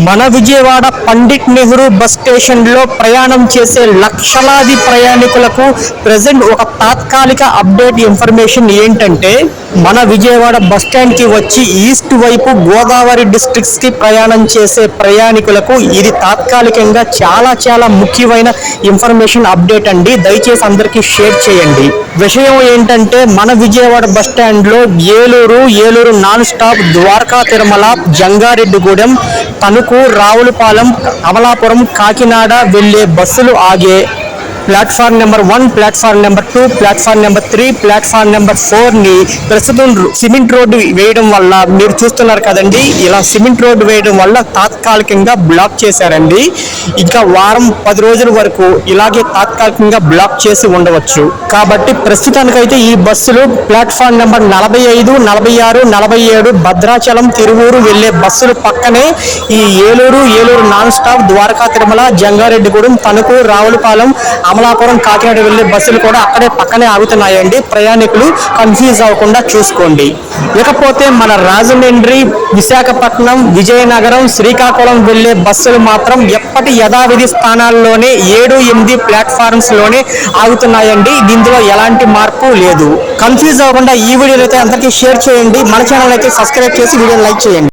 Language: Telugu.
మన విజయవాడ పండిట్ నెహ్రూ బస్ స్టేషన్లో ప్రయాణం చేసే లక్షలాది ప్రయాణికులకు ప్రెజెంట్ ఒక తాత్కాలిక అప్డేట్ ఇన్ఫర్మేషన్ ఏంటంటే, మన విజయవాడ బస్ స్టాండ్కి వచ్చి ఈస్ట్ వైపు గోదావరి డిస్ట్రిక్ట్స్కి ప్రయాణం చేసే ప్రయాణికులకు ఇది తాత్కాలికంగా చాలా ముఖ్యమైన ఇన్ఫర్మేషన్ అప్డేట్ అండి. దయచేసి అందరికీ షేర్ చేయండి. విషయం ఏంటంటే, మన విజయవాడ బస్ స్టాండ్లో ఏలూరు నాన్ స్టాప్, ద్వారకా తిరుమల, జంగారెడ్డిగూడెం, తణుకు, రావులపాలెం, అమలాపురం, కాకినాడ వెళ్లే బస్సులు ఆగే platform number 1, platform number 2, platform number 3, platform number 4ని ప్రస్తుతం సిమెంట్ రోడ్డు వేయడం వల్ల మీరు చూస్తున్నారు కదండి. ఇలా సిమెంట్ రోడ్డు వేయడం వల్ల తాత్కాలికంగా బ్లాక్ చేశారండి. ఇంకా వారం 10 రోజుల వరకు ఇలాగే తాత్కాలికంగా బ్లాక్ చేసి ఉండవచ్చు. కాబట్టి ప్రస్తుతానికైతే ఈ బస్సులు ప్లాట్ఫామ్ నెంబర్ 45, 46, 47 భద్రాచలం, తిరువూరు వెళ్లే బస్సులు పక్కనే ఈ ఏలూరు నాన్ స్టాప్, ద్వారకా తిరుమల, జంగారెడ్డిగూడెం, తణుకు, రావులపాలెం, అమలాపురం, కాకినాడ వెళ్లే బస్సులు కూడా అక్కడే పక్కనే ఆగుతున్నాయండి. ప్రయాణికులు కన్ఫ్యూజ్ అవ్వకుండా చూసుకోండి. ఇకపోతే మన రాజమండ్రి, విశాఖపట్నం, విజయనగరం, శ్రీకాకుళం వెళ్లే బస్సులు మాత్రం ఎప్పటి యథావిధి స్థానాల్లోనే 7, 8 ప్లాట్ఫామ్స్ లోనే ఆగుతున్నాయండి. దీంట్లో ఎలాంటి మార్పు లేదు. కన్ఫ్యూజ్ అవ్వకుండా ఈ వీడియోని అయితే అందరికీ షేర్ చేయండి. మన ఛానల్ అయితే సబ్స్క్రైబ్ చేసి వీడియోని లైక్ చేయండి.